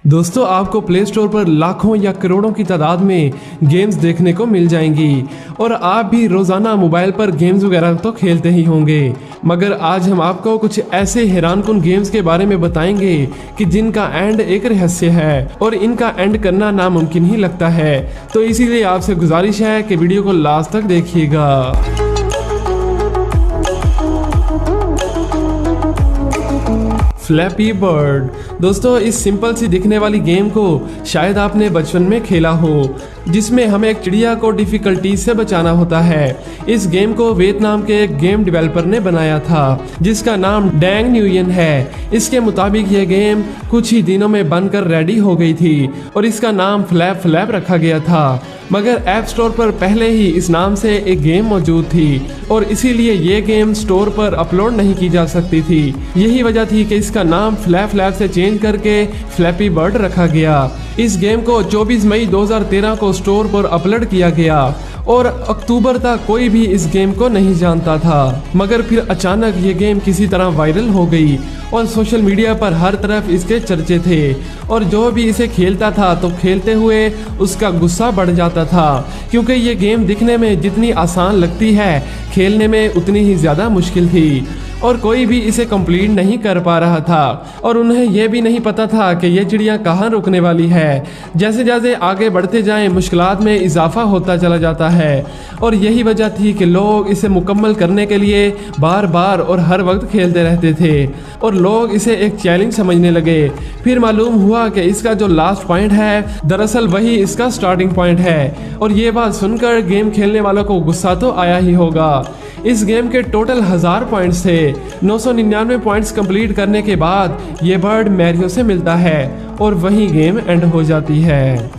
दोस्तों आपको play store पर लाखों या करोड़ों की तादाद में गेम्स देखने को मिल जाएंगी और आप भी रोज़ाना मोबाइल पर गेम्स वगैरह तो खेलते ही होंगे। मगर आज हम आपको कुछ ऐसे हैरानकुन गेम्स के बारे में बताएंगे कि जिनका एंड एक रहस्य है और इनका एंड करना नामुमकिन ही लगता है। तो इसीलिए आपसे गुजारिश है कि वीडियो को लास्ट तक देखिएगा। Flappy bird. दोस्तों इस सिंपल सी दिखने वाली गेम को शायद आपने बचपन में खेला हो, जिसमें हमें एक चिड़िया को डिफिकल्टीज से बचाना होता है। इस गेम को वियतनाम के एक गेम डेवलपर ने बनाया था जिसका नाम डैंग न्यूयन है। इसके मुताबिक यह गेम कुछ ही दिनों में बनकर रेडी हो गई थी और इसका नाम फ्लैप फ्लैप रखा गया था। मगर ऐप स्टोर पर पहले ही इस नाम से एक गेम मौजूद थी और इसीलिए ये गेम स्टोर पर अपलोड नहीं की जा सकती थी। यही वजह थी कि इसका नाम फ्लैप फ्लैप से चेंज करके फ्लैपी बर्ड रखा गया। इस गेम को 24 मई 2013 को स्टोर पर अपलोड किया गया और अक्टूबर तक कोई भी इस गेम को नहीं जानता था। मगर फिर अचानक ये गेम किसी तरह वायरल हो गई और सोशल मीडिया पर हर तरफ इसके चर्चे थे और जो भी इसे खेलता था तो खेलते हुए उसका गुस्सा बढ़ जाता था, क्योंकि ये गेम दिखने में जितनी आसान लगती है खेलने में उतनी ही ज़्यादा मुश्किल थी और कोई भी इसे कंप्लीट नहीं कर पा रहा था और उन्हें यह भी नहीं पता था कि यह चिड़िया कहाँ रुकने वाली है। जैसे जैसे आगे बढ़ते जाएं मुश्किलात में इजाफा होता चला जाता है और यही वजह थी कि लोग इसे मुकम्मल करने के लिए बार बार और हर वक्त खेलते रहते थे और लोग इसे एक चैलेंज समझने लगे। फिर मालूम हुआ कि इसका जो लास्ट पॉइंट है दरअसल वही इसका स्टार्टिंग पॉइंट है और ये बात सुनकर गेम खेलने वालों को गुस्सा तो आया ही होगा। इस गेम के टोटल 1000 पॉइंट्स थे। 999 पॉइंट्स कंप्लीट करने के बाद ये बर्ड मैरियो से मिलता है और वही गेम एंड हो जाती है।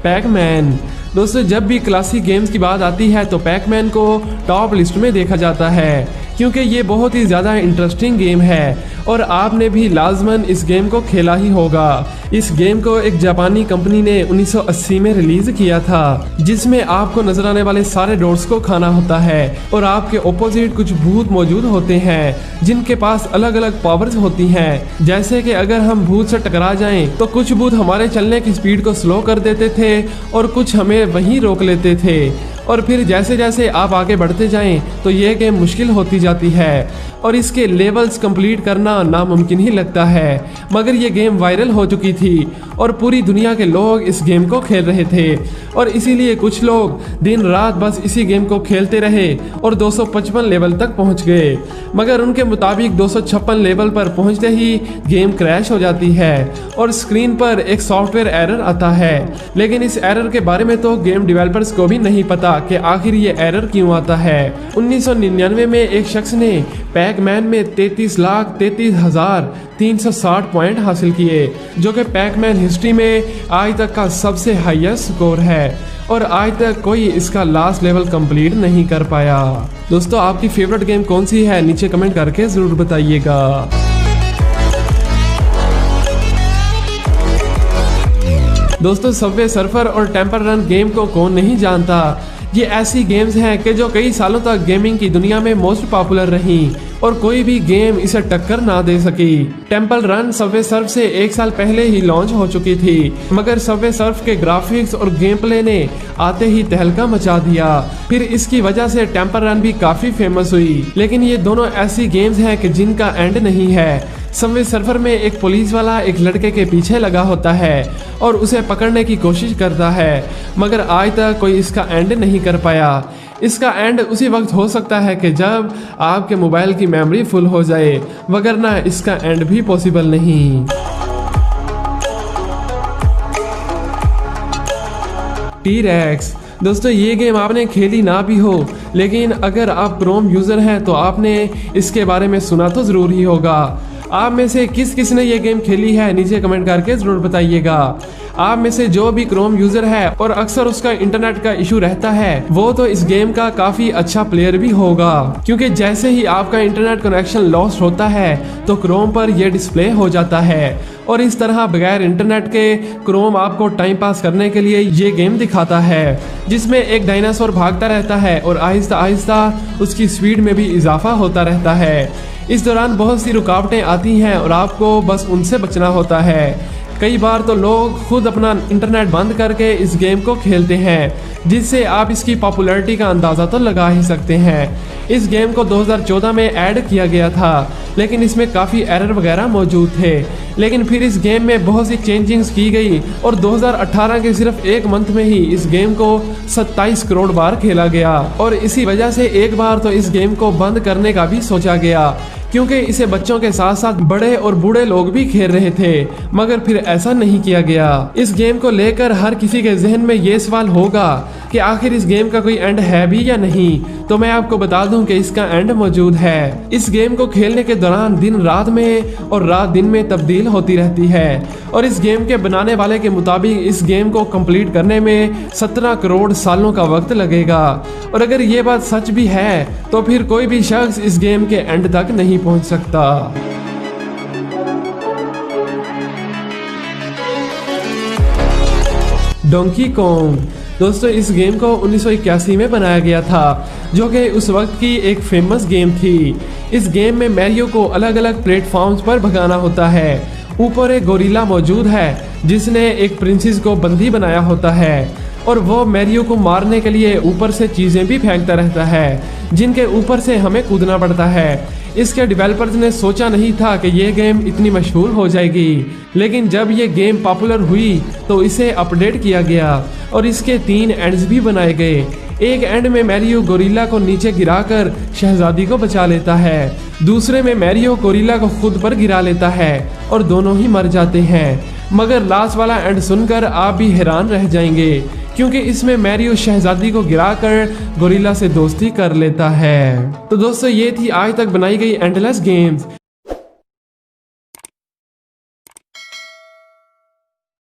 पैकमैन। दोस्तों जब भी क्लासिक गेम्स की बात आती है तो पैकमैन को टॉप लिस्ट में देखा जाता है, क्योंकि ये बहुत ही ज़्यादा इंटरेस्टिंग गेम है और आपने भी लाजमन इस गेम को खेला ही होगा। इस गेम को एक जापानी कंपनी ने 1980 में रिलीज किया था, जिसमें आपको नजर आने वाले सारे डॉट्स को खाना होता है और आपके ऑपोजिट कुछ भूत मौजूद होते हैं जिनके पास अलग अलग पावर्स होती हैं। जैसे कि अगर हम भूत से टकरा जाएं तो कुछ भूत हमारे चलने की स्पीड को स्लो कर देते थे और कुछ हमें वहीं रोक लेते थे और फिर जैसे जैसे आप आगे बढ़ते जाएं तो यह गेम मुश्किल होती जाती है और इसके लेवल्स कंप्लीट करना नामुमकिन ही लगता है। मगर ये गेम वायरल हो चुकी थी और पूरी दुनिया के लोग इस गेम को खेल रहे थे और इसीलिए कुछ लोग दिन रात बस इसी गेम को खेलते रहे और 255 लेवल तक पहुंच गए। मगर उनके मुताबिक 256 लेवल पर पहुंचते ही गेम क्रैश हो जाती है और स्क्रीन पर एक सॉफ्टवेयर एरर आता है। लेकिन इस एरर के बारे में तो गेम डेवलपर्स को भी नहीं पता कि आखिर ये एरर क्यों आता है। 1999 में एक शख्स ने पैकमैन में 33,33,360 पॉइंट हासिल किए, जो कि पैकमैन हिस्ट्री में आज तक का सबसे हाईएस्ट स्कोर है और आज तक कोई इसका लास्ट लेवल कंप्लीट नहीं कर पाया। दोस्तों आपकी फेवरेट गेम कौन सी है नीचे कमेंट करके जरूर बताइएगा। दोस्तों सबवे सर्फर और टेम्पल रन गेम को कौन नहीं जानता। ये ऐसी गेम्स हैं कि जो कई सालों तक गेमिंग की दुनिया में मोस्ट पॉपुलर रही और कोई भी गेम इसे टक्कर ना दे सकी। टेम्पल रन सबवे सर्फ से 1 साल पहले ही लॉन्च हो चुकी थी, मगर सबवे सर्फ के ग्राफिक्स और गेम प्ले ने आते ही तहलका मचा दिया। फिर इसकी वजह से टेम्पल रन भी काफी फेमस हुई। लेकिन ये दोनों ऐसी गेम्स हैं कि जिनका एंड नहीं है। सबवे सर्फर में एक पुलिस वाला एक लड़के के पीछे लगा होता है और उसे पकड़ने की कोशिश करता है, मगर आज तक कोई इसका एंड नहीं कर पाया। इसका एंड उसी वक्त हो सकता है कि जब आपके मोबाइल की मेमोरी फुल हो जाए, वगरना इसका एंड भी पॉसिबल नहीं। टी-रेक्स। दोस्तों ये गेम आपने खेली ना भी हो, लेकिन अगर आप क्रोम यूज़र हैं तो आपने इसके बारे में सुना तो ज़रूर ही होगा। आप में से किस किस ने ये गेम खेली है नीचे कमेंट करके जरूर बताइएगा। आप में से जो भी क्रोम यूजर है और अक्सर उसका इंटरनेट का इशू रहता है वो तो इस गेम का काफी अच्छा प्लेयर भी होगा, क्योंकि जैसे ही आपका इंटरनेट कनेक्शन लॉस्ट होता है तो क्रोम पर यह डिस्प्ले हो जाता है और इस तरह बगैर इंटरनेट के क्रोम आपको टाइम पास करने के लिए ये गेम दिखाता है, जिसमें एक डायनासोर भागता रहता है और आहिस्ता आहिस्ता उसकी स्पीड में भी इजाफा होता रहता है। इस दौरान बहुत सी रुकावटें आती हैं और आपको बस उनसे बचना होता है। कई बार तो लोग खुद अपना इंटरनेट बंद करके इस गेम को खेलते हैं, जिससे आप इसकी पॉपुलैरिटी का अंदाज़ा तो लगा ही सकते हैं। इस गेम को 2014 में ऐड किया गया था, लेकिन इसमें काफ़ी एरर वगैरह मौजूद थे, लेकिन फिर इस गेम में बहुत सी चेंजिंग्स की गई और 2018 के सिर्फ एक मंथ में ही इस गेम को 27 करोड़ बार खेला गया और इसी वजह से एक बार तो इस गेम को बंद करने का भी सोचा गया, क्योंकि इसे बच्चों के साथ साथ बड़े और बूढ़े लोग भी खेल रहे थे, मगर फिर ऐसा नहीं किया गया। इस गेम को लेकर हर किसी के जहन में ये सवाल होगा कि आखिर इस गेम का कोई एंड है भी या नहीं, तो मैं आपको बता दूं कि इसका एंड मौजूद है। इस गेम को खेलने के दौरान दिन रात में और रात दिन में तब्दील होती रहती है और इस गेम के बनाने वाले के मुताबिक इस गेम को कंप्लीट करने में 17 करोड़ सालों का वक्त लगेगा। और अगर ये बात सच भी है तो फिर कोई भी शख्स इस गेम के एंड तक नहीं पहुंच सकता। डोंकी कॉन्ग दोस्तों, इस गेम को 1981 में बनाया गया था, जो कि उस वक्त की एक फेमस गेम थी। इस गेम में मैरियो को अलग अलग प्लेटफॉर्म्स पर भगाना होता है। ऊपर एक गोरिल्ला मौजूद है जिसने एक प्रिंसेस को बंदी बनाया होता है और वो मैरियो को मारने के लिए ऊपर से चीज़ें भी फेंकता रहता है, जिनके ऊपर से हमें कूदना पड़ता है। इसके डेवलपर्स ने सोचा नहीं था कि ये गेम इतनी मशहूर हो जाएगी, लेकिन जब ये गेम पॉपुलर हुई तो इसे अपडेट किया गया और इसके 3 एंड्स भी बनाए गए। एक एंड में मैरियो गोरिल्ला को नीचे गिराकर शहजादी को बचा लेता है, दूसरे में मैरियो गोरिल्ला को खुद पर गिरा लेता है और दोनों ही मर जाते हैं। मगर लास्ट वाला एंड सुनकर आप भी हैरान रह जाएंगे, क्योंकि इसमें मैरियो शहजादी को गिराकर गोरिल्ला से दोस्ती कर लेता है। तो दोस्तों, ये थी आज तक बनाई गई एंडलेस गेम्स।